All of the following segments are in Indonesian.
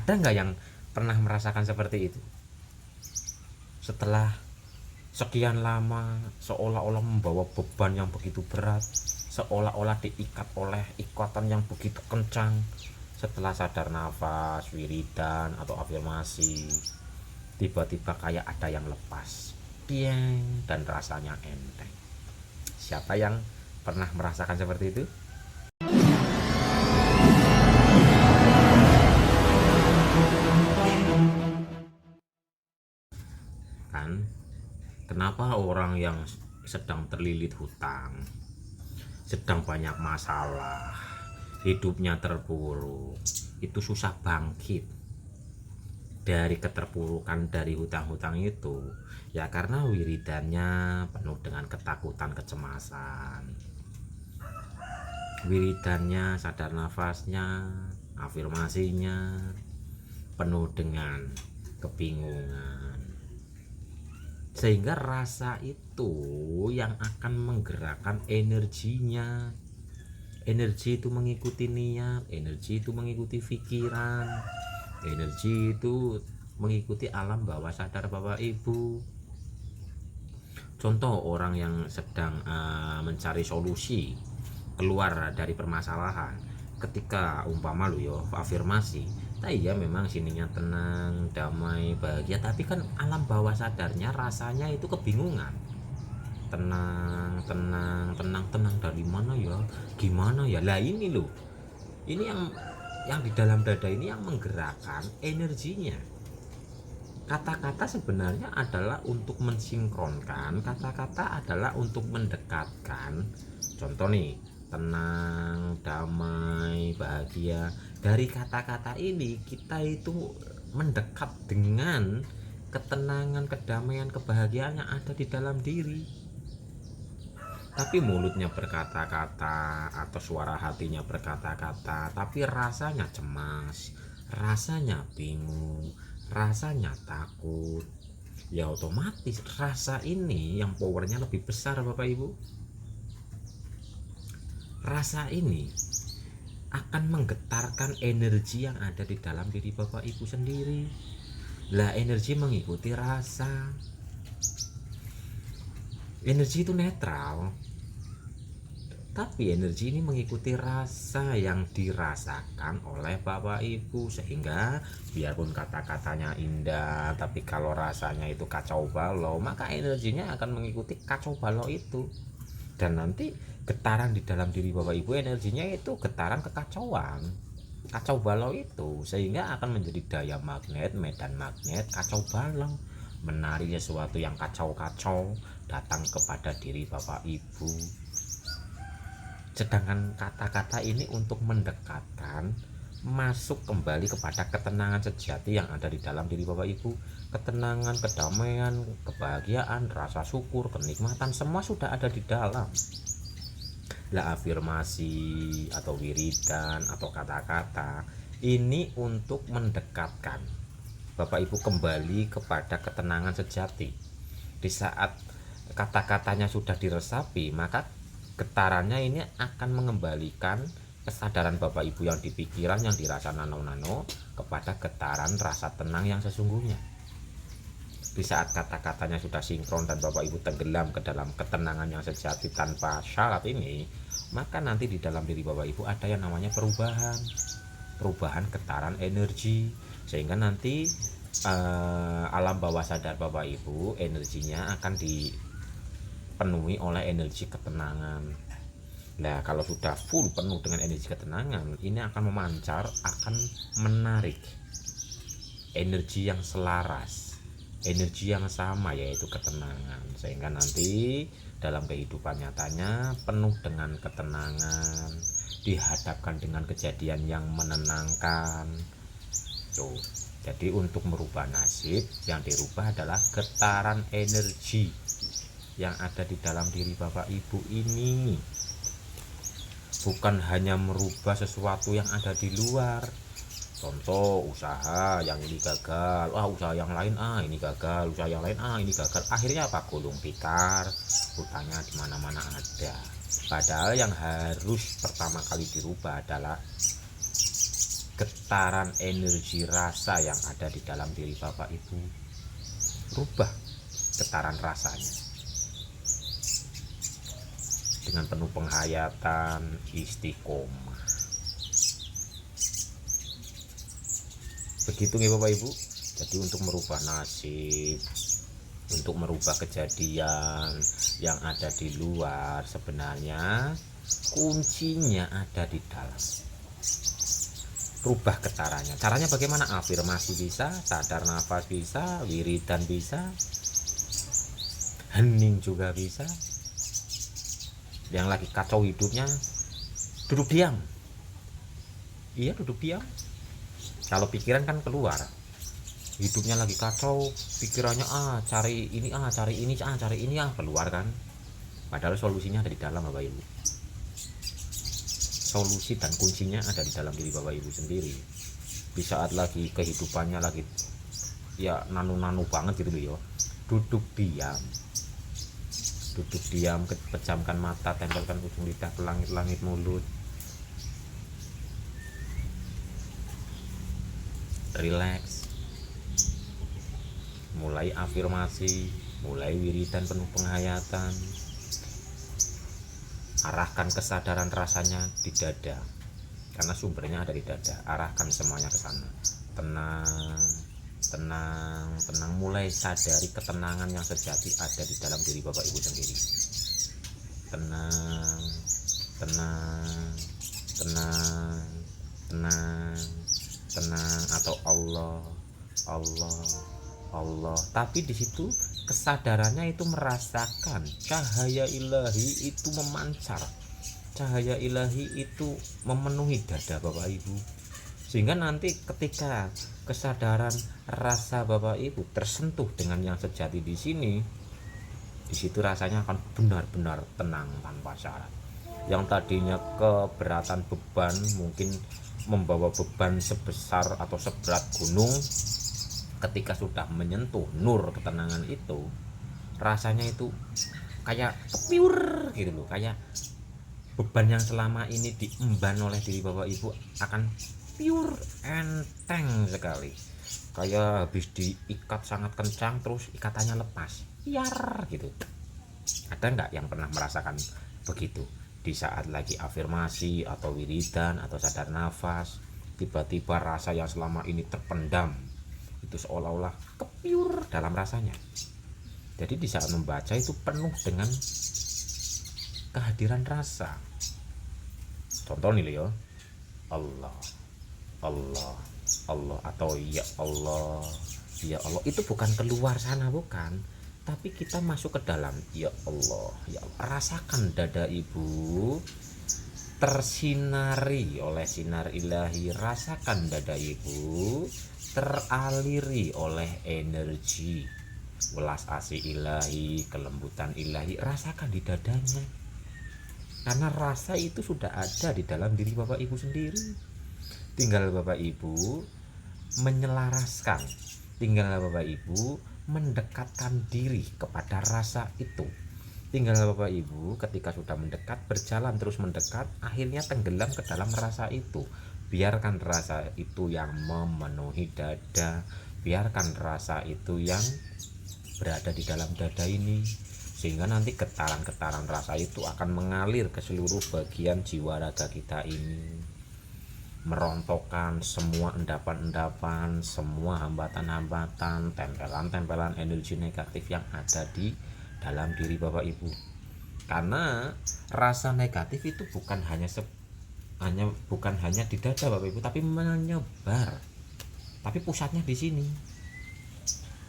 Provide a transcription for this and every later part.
Ada nggak yang pernah merasakan seperti itu? Setelah sekian lama seolah-olah membawa beban yang begitu berat, seolah-olah diikat oleh ikatan yang begitu kencang, setelah sadar nafas, wiridan atau afirmasi, tiba-tiba kayak ada yang lepas, pieng, dan rasanya enteng. Siapa yang pernah merasakan seperti itu? Kan kenapa orang yang sedang terlilit hutang, sedang banyak masalah, hidupnya terpuruk, itu susah bangkit dari keterpurukan, dari hutang-hutang itu? Ya karena wiridannya penuh dengan ketakutan, kecemasan. Wiridannya, sadar nafasnya, afirmasinya penuh dengan kebingungan, sehingga rasa itu yang akan menggerakkan energinya. Energi itu mengikuti niat, energi itu mengikuti pikiran, energi itu mengikuti alam bawah sadar Bapak Ibu. Contoh orang yang sedang mencari solusi keluar dari permasalahan, ketika umpama lu yo afirmasi, nah iya memang sininya tenang, damai, bahagia, tapi kan alam bawah sadarnya rasanya itu kebingungan. Tenang, tenang, tenang, tenang dari mana ya, gimana ya, lah ini loh, ini yang di dalam dada ini yang menggerakkan energinya. Kata-kata sebenarnya adalah untuk mensinkronkan, kata-kata adalah untuk mendekatkan. Contoh nih, tenang, damai, bahagia. Dari kata-kata ini kita itu mendekat dengan ketenangan, kedamaian, kebahagiaan yang ada di dalam diri. Tapi mulutnya berkata-kata atau suara hatinya berkata-kata, tapi rasanya cemas, rasanya bingung, rasanya takut. Ya otomatis rasa ini yang powernya lebih besar Bapak Ibu. Rasa ini akan menggetarkan energi yang ada di dalam diri Bapak Ibu sendiri. Lah energi mengikuti rasa. Energi itu netral, tapi energi ini mengikuti rasa yang dirasakan oleh Bapak Ibu, sehingga biarpun kata-katanya indah, tapi kalau rasanya itu kacau balau, maka energinya akan mengikuti kacau balau itu. Dan nanti getaran di dalam diri Bapak Ibu, energinya itu getaran kekacauan, kacau balau itu, sehingga akan menjadi daya magnet, medan magnet kacau balau, menarik sesuatu yang kacau-kacau datang kepada diri Bapak Ibu. Sedangkan kata-kata ini untuk mendekatkan, masuk kembali kepada ketenangan sejati yang ada di dalam diri Bapak Ibu. Ketenangan, kedamaian, kebahagiaan, rasa syukur, kenikmatan, semua sudah ada di dalam. Lah afirmasi atau wiridan atau kata-kata ini untuk mendekatkan Bapak Ibu kembali kepada ketenangan sejati. Di saat kata-katanya sudah diresapi, maka getarannya ini akan mengembalikan kesadaran Bapak Ibu yang di pikiran, yang dirasa nano-nano, kepada getaran rasa tenang yang sesungguhnya. Di saat kata-katanya sudah sinkron dan Bapak Ibu tenggelam ke dalam ketenangan yang sejati tanpa syarat ini, maka nanti di dalam diri Bapak Ibu ada yang namanya perubahan, perubahan getaran energi, sehingga nanti alam bawah sadar Bapak Ibu energinya akan dipenuhi oleh energi ketenangan. Nah kalau sudah full penuh dengan energi ketenangan, ini akan memancar, akan menarik energi yang selaras, energi yang sama, yaitu ketenangan, sehingga nanti dalam kehidupan nyatanya penuh dengan ketenangan, dihadapkan dengan kejadian yang menenangkan tuh. Jadi untuk merubah nasib, yang dirubah adalah getaran energi yang ada di dalam diri Bapak Ibu ini, bukan hanya merubah sesuatu yang ada di luar. Contoh usaha yang ini gagal, usaha yang lain ini gagal, usaha yang lain ini gagal, akhirnya apa? Gulung tikar, hutangnya di mana-mana ada. Padahal yang harus pertama kali dirubah adalah getaran energi rasa yang ada di dalam diri Bapak Ibu. Rubah getaran rasanya dengan penuh penghayatan, istiqomah. Begitu nih Bapak Ibu. Jadi untuk merubah nasib, untuk merubah kejadian yang ada di luar, sebenarnya kuncinya ada di dalam. Rubah getarannya. Caranya bagaimana? Afirmasi bisa, sadar nafas bisa, wiridan bisa, hening juga bisa. Yang lagi kacau hidupnya, duduk diam. Iya, duduk diam. Kalau pikiran kan keluar, hidupnya lagi kacau, pikirannya cari ini cari ini keluar kan. Padahal solusinya ada di dalam Bapak Ibu. Solusi dan kuncinya ada di dalam diri Bapak Ibu sendiri. Di saat lagi kehidupannya lagi ya nanu-nanu banget gitu loh ya, duduk diam, pejamkan mata, tempelkan ujung lidah ke langit-langit mulut, relax, mulai afirmasi, mulai wiridan penuh penghayatan, arahkan kesadaran rasanya di dada, karena sumbernya ada di dada. Arahkan semuanya ke sana. Tenang, tenang, tenang. Mulai sadari ketenangan yang sejati ada di dalam diri Bapak Ibu sendiri. Tenang, tenang, tenang, tenang, tenang. Atau Allah, Allah, Allah. Tapi di situ kesadarannya itu merasakan cahaya ilahi itu memancar, cahaya ilahi itu memenuhi dada Bapak Ibu, sehingga nanti ketika kesadaran rasa Bapak Ibu tersentuh dengan yang sejati di sini, di situ rasanya akan benar-benar tenang tanpa syarat. Yang tadinya keberatan beban, mungkin membawa beban sebesar atau seberat gunung, ketika sudah menyentuh nur ketenangan itu, rasanya itu kayak kepiur gitu loh, kayak beban yang selama ini diemban oleh diri Bapak Ibu akan pure, enteng sekali, kayak habis diikat sangat kencang terus ikatannya lepas, biar gitu. Ada nggak yang pernah merasakan begitu? Di saat lagi afirmasi atau wiridan atau sadar nafas, tiba-tiba rasa yang selama ini terpendam itu seolah-olah kepiur dalam rasanya. Jadi di saat membaca itu penuh dengan kehadiran rasa. Contoh nih Leo, Allah, Allah, Allah, atau ya Allah, ya Allah. Itu bukan keluar sana, bukan, tapi kita masuk ke dalam. Ya Allah, ya Allah. Rasakan dada Ibu tersinari oleh sinar ilahi. Rasakan dada Ibu teraliri oleh energi welas asih ilahi, kelembutan ilahi. Rasakan di dadanya, karena rasa itu sudah ada di dalam diri Bapak Ibu sendiri. Tinggal Bapak Ibu menyelaraskan, tinggal Bapak Ibu mendekatkan diri kepada rasa itu. Tinggal Bapak Ibu ketika sudah mendekat, berjalan terus mendekat, akhirnya tenggelam ke dalam rasa itu. Biarkan rasa itu yang memenuhi dada, biarkan rasa itu yang berada di dalam dada ini, sehingga nanti getaran-getaran rasa itu akan mengalir ke seluruh bagian jiwa raga kita ini, merontokkan semua endapan-endapan, semua hambatan-hambatan, tempelan-tempelan energi negatif yang ada di dalam diri Bapak Ibu. Karena rasa negatif itu bukan hanya di dada Bapak Ibu, tapi menyebar. Tapi pusatnya di sini.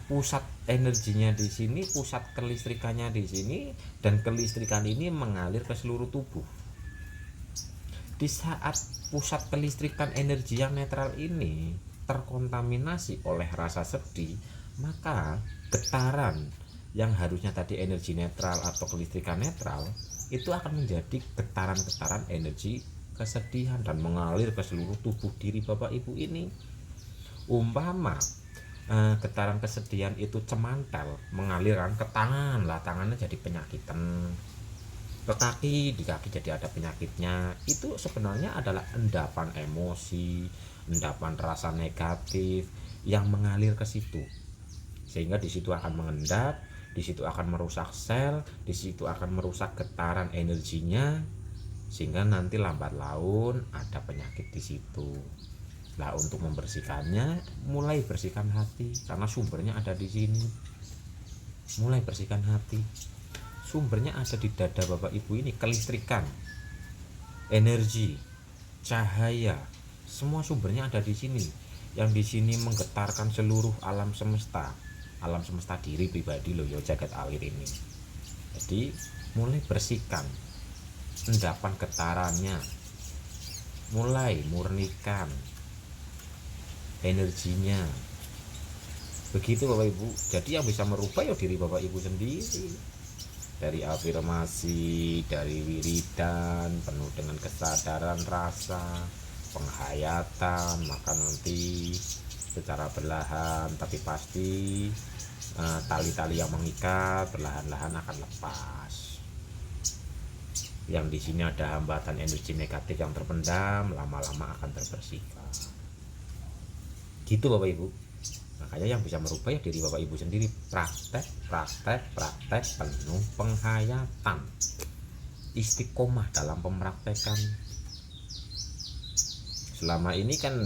Pusat energinya di sini, pusat kelistrikannya di sini, dan kelistrikan ini mengalir ke seluruh tubuh. Di saat pusat kelistrikan energi yang netral ini terkontaminasi oleh rasa sedih, maka getaran yang harusnya tadi energi netral atau kelistrikan netral itu akan menjadi getaran-getaran energi kesedihan dan mengalir ke seluruh tubuh diri Bapak Ibu ini. Umpama getaran kesedihan itu cemantel, mengalirkan ke tangan lah, tangannya jadi penyakitan, ke kaki, di kaki jadi ada penyakitnya. Itu sebenarnya adalah endapan emosi, endapan rasa negatif yang mengalir ke situ, sehingga di situ akan mengendap, di situ akan merusak sel, di situ akan merusak getaran energinya, sehingga nanti lambat laun ada penyakit di situ. Nah, untuk membersihkannya, mulai bersihkan hati karena sumbernya ada di sini. Mulai bersihkan hati. Sumbernya ada di dada Bapak Ibu ini, kelistrikan, energi, cahaya, semua sumbernya ada di sini. Yang di sini menggetarkan seluruh alam semesta diri pribadi loh ya, jagat alir ini. Jadi mulai bersihkan endapan getarannya, mulai murnikan energinya. Begitu Bapak Ibu. Jadi yang bisa merubah ya diri Bapak Ibu sendiri. Dari afirmasi, dari wiridan penuh dengan kesadaran rasa, penghayatan, maka nanti secara perlahan tapi pasti tali-tali yang mengikat perlahan-lahan akan lepas. Yang di sini ada hambatan energi negatif yang terpendam, lama-lama akan terbersihkan. Gitu Bapak Ibu. Makanya yang bisa merubah ya diri Bapak Ibu sendiri. Praktek penuh penghayatan, istiqomah dalam pempraktekan. Selama ini kan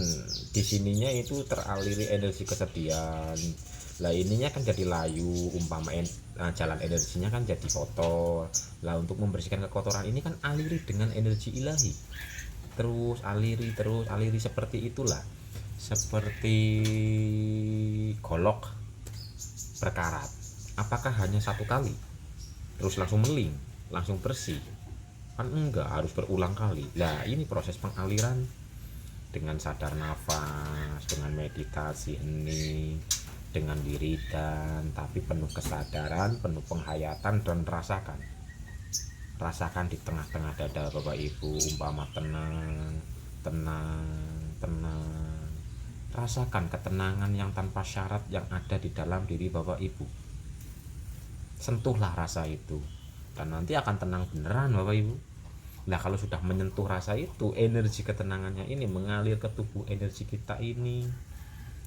di sininya itu teraliri energi kesedihan. Lah ininya kan jadi layu, umpama jalan energinya kan jadi kotor. Lah untuk membersihkan kekotoran ini kan aliri dengan energi ilahi. Terus aliri seperti itulah. Seperti golok berkarat. Apakah hanya satu kali terus langsung meling, langsung bersih? Kan enggak, harus berulang kali. Lah ini proses pengaliran dengan sadar nafas, dengan meditasi hening, dengan wiridan, tapi penuh kesadaran, penuh penghayatan, dan rasakan di tengah-tengah dada Bapak Ibu, umpama tenang. Rasakan ketenangan yang tanpa syarat yang ada di dalam diri Bapak Ibu. Sentuhlah rasa itu, dan nanti akan tenang beneran Bapak Ibu. Nah kalau sudah menyentuh rasa itu, energi ketenangannya ini mengalir ke tubuh energi kita ini.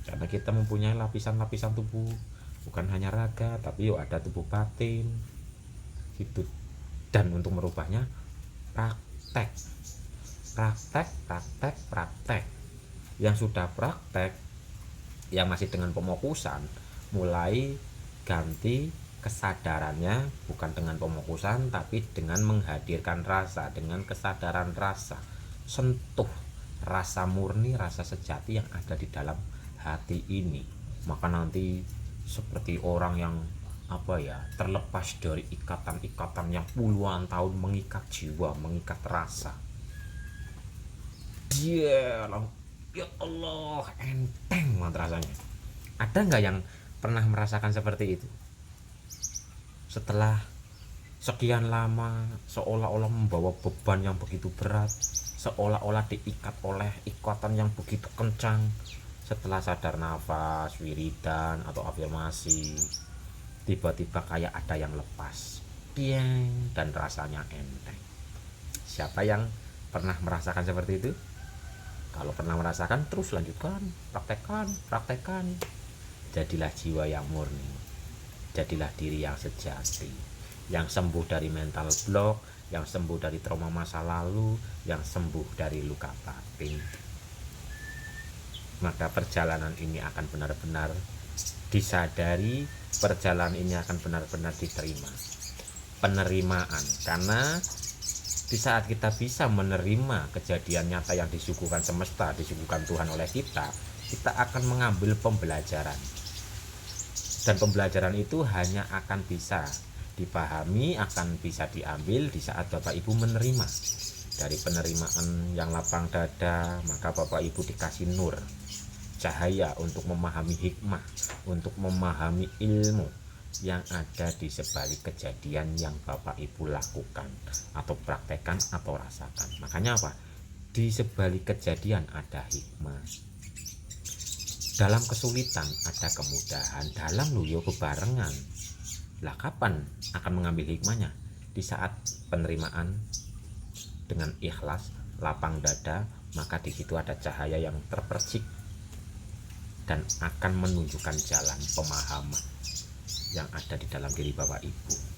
Karena kita mempunyai lapisan-lapisan tubuh, bukan hanya raga, tapi yuk ada tubuh batin gitu. Dan untuk merubahnya praktek. Yang sudah praktek, yang masih dengan pemokusan, mulai ganti kesadarannya, bukan dengan pemokusan tapi dengan menghadirkan rasa, dengan kesadaran rasa. Sentuh rasa murni, rasa sejati yang ada di dalam hati ini. Maka nanti seperti orang yang terlepas dari ikatan-ikatan yang puluhan tahun mengikat jiwa, mengikat rasa. Dia ya Allah, enteng banget rasanya. Ada nggak yang pernah merasakan seperti itu? Setelah sekian lama seolah-olah membawa beban yang begitu berat, seolah-olah diikat oleh ikatan yang begitu kencang, setelah sadar nafas, wiridan atau afirmasi, tiba-tiba kayak ada yang lepas, pieng, dan rasanya enteng. Siapa yang pernah merasakan seperti itu? Kalau pernah merasakan, terus lanjutkan, praktekkan. Jadilah jiwa yang murni, jadilah diri yang sejati, yang sembuh dari mental block, yang sembuh dari trauma masa lalu, yang sembuh dari luka batin. Maka perjalanan ini akan benar-benar disadari, perjalanan ini akan benar-benar diterima. Penerimaan, karena di saat kita bisa menerima kejadian nyata yang disuguhkan semesta, disuguhkan Tuhan oleh kita akan mengambil pembelajaran. Dan pembelajaran itu hanya akan bisa dipahami, akan bisa diambil di saat Bapak Ibu menerima. Dari penerimaan yang lapang dada, maka Bapak Ibu dikasih nur, cahaya untuk memahami hikmah, untuk memahami ilmu yang ada di sebalik kejadian yang Bapak Ibu lakukan atau praktekkan atau rasakan. Makanya apa? Di sebalik kejadian ada hikmah. Dalam kesulitan ada kemudahan, dalam luyo bebarengan. Lah kapan akan mengambil hikmahnya? Di saat penerimaan dengan ikhlas, lapang dada, maka di situ ada cahaya yang terpercik dan akan menunjukkan jalan pemahaman yang ada di dalam diri Bapak Ibu.